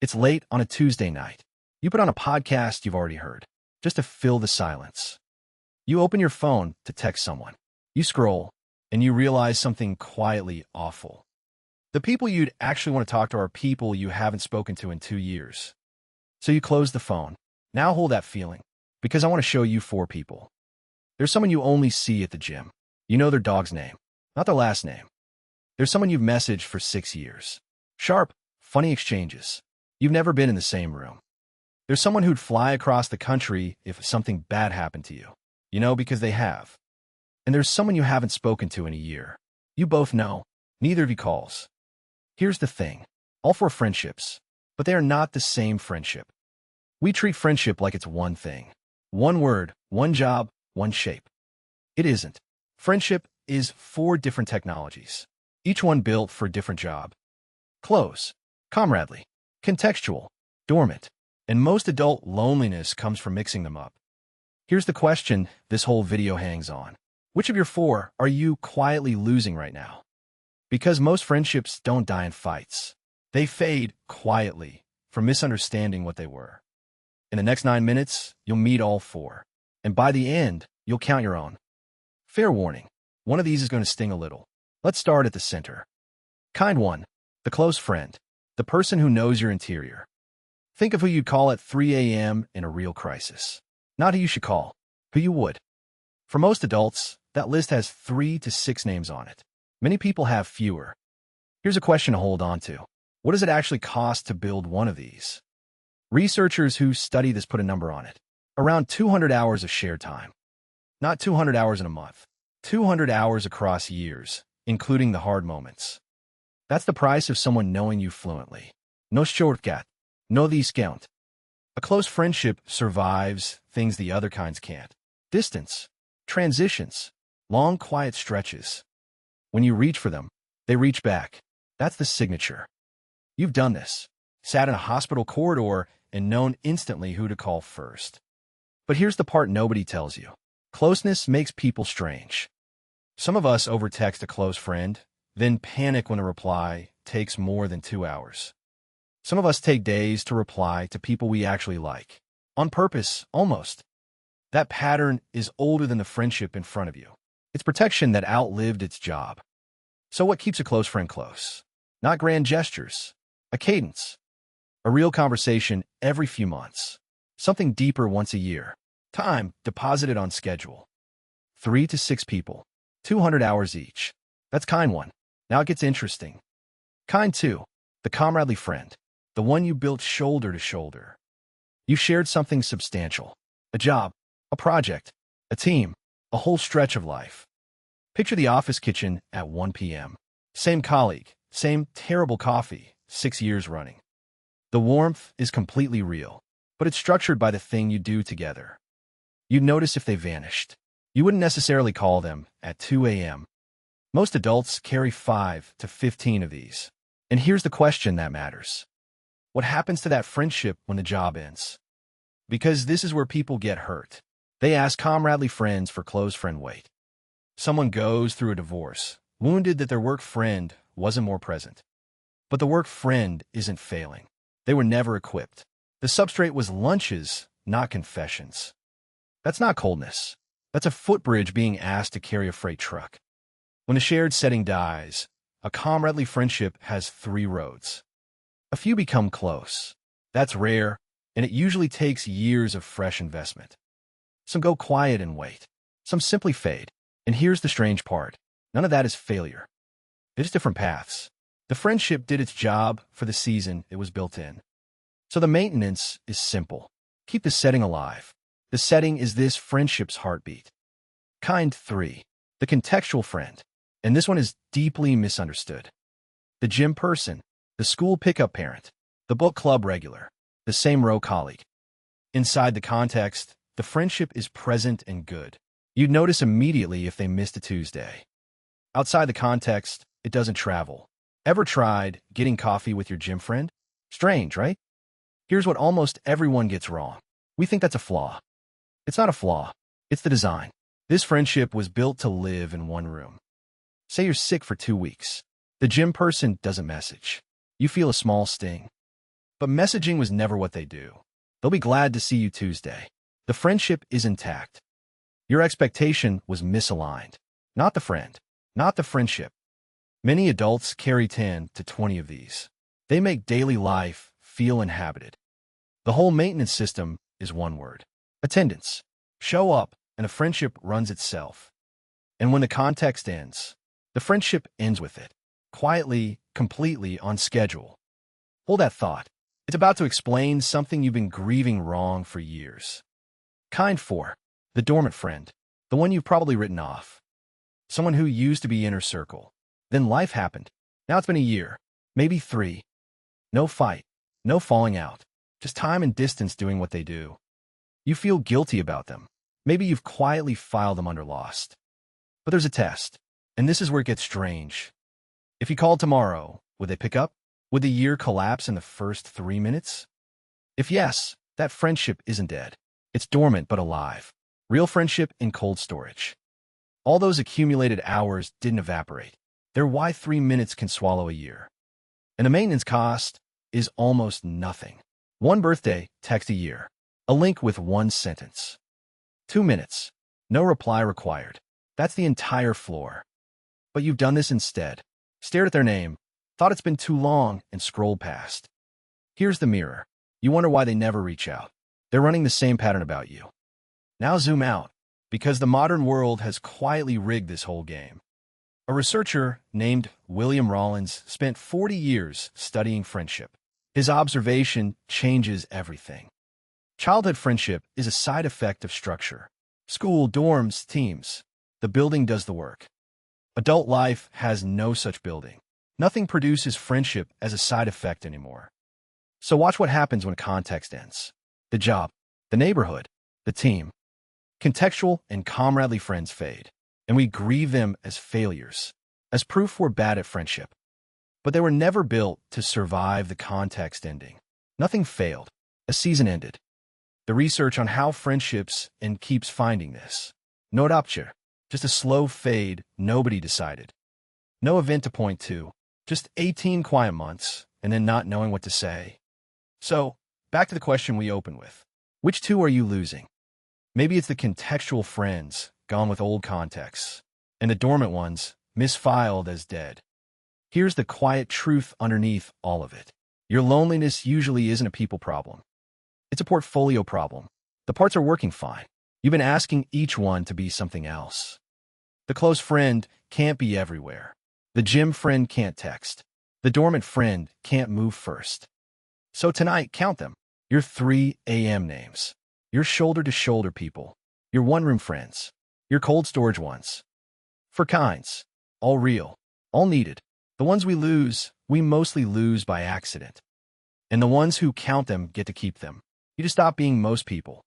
It's late on a Tuesday night. You put on a podcast you've already heard, just to fill the silence. You open your phone to text someone. You scroll, and you realize something quietly awful. The people you'd actually want to talk to are people you haven't spoken to in 2 years. So you close the phone. Now hold that feeling, because I want to show you 4 people. There's someone you only see at the gym. You know their dog's name, not their last name. There's someone you've messaged for 6 years. Sharp, funny exchanges. You've never been in the same room. There's someone who'd fly across the country if something bad happened to you. You know because they have. And there's someone you haven't spoken to in a year. You both know. Neither of you calls. Here's the thing. All 4 friendships, but they are not the same friendship. We treat friendship like it's one thing. One word, one job, one shape. It isn't. Friendship is 4 different technologies, each one built for a different job. Close, Comradely, Contextual, Dormant, and most adult loneliness comes from mixing them up. Here's the question this whole video hangs on. Which of your 4 are you quietly losing right now? Because most friendships don't die in fights. They fade quietly from misunderstanding what they were. In the next 9 minutes, you'll meet all 4. And by the end, you'll count your own. Fair warning, one of these is going to sting a little. Let's start at the center. Kind 1, the close friend, the person who knows your interior. Think of who you'd call at 3 a.m. in a real crisis. Not who you should call, who you would. For most adults, that list has 3 to 6 names on it. Many people have fewer. Here's a question to hold on to. What does it actually cost to build one of these? Researchers who study this put a number on it. Around 200 hours of shared time. Not 200 hours in a month. 200 hours across years, including the hard moments. That's the price of someone knowing you fluently. No shortcut. No discount. A close friendship survives things the other kinds can't. Distance. Transitions. Long, quiet stretches. When you reach for them, they reach back. That's the signature. You've done this. Sat in a hospital corridor and known instantly who to call first. But here's the part nobody tells you. Closeness makes people strange. Some of us overtext a close friend, then panic when a reply takes more than 2 hours. Some of us take days to reply to people we actually like. On purpose, almost. That pattern is older than the friendship in front of you. It's protection that outlived its job. So what keeps a close friend close? Not grand gestures. A cadence. A real conversation every few months. Something deeper once a year. Time deposited on schedule. 3 to 6 people. 200 hours each. That's kind 1. Now it gets interesting. Kind 2. The comradely friend. The one you built shoulder to shoulder. You shared something substantial. A job. A project. A team. A whole stretch of life. Picture the office kitchen at 1 p.m. Same colleague. Same terrible coffee. 6 years running. The warmth is completely real, but it's structured by the thing you do together. You'd notice if they vanished. You wouldn't necessarily call them at 2 a.m. Most adults carry 5 to 15 of these. And here's the question that matters. What happens to that friendship when the job ends? Because this is where people get hurt. They ask comradely friends for close friend weight. Someone goes through a divorce, wounded that their work friend wasn't more present. But the work friend isn't failing. They were never equipped. The substrate was lunches, not confessions. That's not coldness. That's a footbridge being asked to carry a freight truck. When a shared setting dies, a comradely friendship has 3 roads. A few become close. That's rare, and it usually takes years of fresh investment. Some go quiet and wait. Some simply fade. And here's the strange part. None of that is failure. It's different paths. The friendship did its job for the season it was built in. So the maintenance is simple. Keep the setting alive. The setting is this friendship's heartbeat. Kind 3. The contextual friend. And this one is deeply misunderstood. The gym person. The school pickup parent. The book club regular. The same row colleague. Inside the context, the friendship is present and good. You'd notice immediately if they missed a Tuesday. Outside the context, it doesn't travel. Ever tried getting coffee with your gym friend? Strange, right? Here's what almost everyone gets wrong. We think that's a flaw. It's not a flaw. It's the design. This friendship was built to live in one room. Say you're sick for 2 weeks. The gym person doesn't message. You feel a small sting. But messaging was never what they do. They'll be glad to see you Tuesday. The friendship is intact. Your expectation was misaligned. Not the friend, not the friendship. Many adults carry 10 to 20 of these. They make daily life feel inhabited. The whole maintenance system is one word: attendance. Show up, and a friendship runs itself. And when the context ends, the friendship ends with it. Quietly, completely on schedule. Hold that thought. It's about to explain something you've been grieving wrong for years. Kind 4. The dormant friend. The one you've probably written off. Someone who used to be inner circle. Then life happened. Now it's been a year. Maybe 3. No fight. No falling out. Just time and distance doing what they do. You feel guilty about them. Maybe you've quietly filed them under lost. But there's a test. And this is where it gets strange. If you called tomorrow, would they pick up? Would the year collapse in the first 3 minutes? If yes, that friendship isn't dead. It's dormant but alive. Real friendship in cold storage. All those accumulated hours didn't evaporate. They're why 3 minutes can swallow a year. And the maintenance cost is almost nothing. 1 birthday text a year. A link with 1 sentence. 2 minutes. No reply required. That's the entire floor. But you've done this instead. Stared at their name, thought it's been too long, and scrolled past. Here's the mirror. You wonder why they never reach out. They're running the same pattern about you. Now zoom out, because the modern world has quietly rigged this whole game. A researcher named William Rawlins spent 40 years studying friendship. His observation changes everything. Childhood friendship is a side effect of structure. School, dorms, teams. The building does the work. Adult life has no such building. Nothing produces friendship as a side effect anymore. So watch what happens when context ends. The job, the neighborhood, the team. Contextual and comradely friends fade, and we grieve them as failures, as proof we're bad at friendship. But they were never built to survive the context ending. Nothing failed. A season ended. The research on how friendships and keeps finding this. No rupture, just a slow fade nobody decided. No event to point to, just 18 quiet months, and then not knowing what to say. So, back to the question we opened with. Which 2 are you losing? Maybe it's the contextual friends, gone with old contexts, and the dormant ones, misfiled as dead. Here's the quiet truth underneath all of it. Your loneliness usually isn't a people problem. It's a portfolio problem. The parts are working fine. You've been asking each one to be something else. The close friend can't be everywhere. The gym friend can't text. The dormant friend can't move first. So tonight, count them. Your 3 a.m. names. Your shoulder-to-shoulder people. Your one-room friends. Your cold storage ones. For kinds. All real. All needed. The ones we lose, we mostly lose by accident. And the ones who count them get to keep them. You just stop being most people.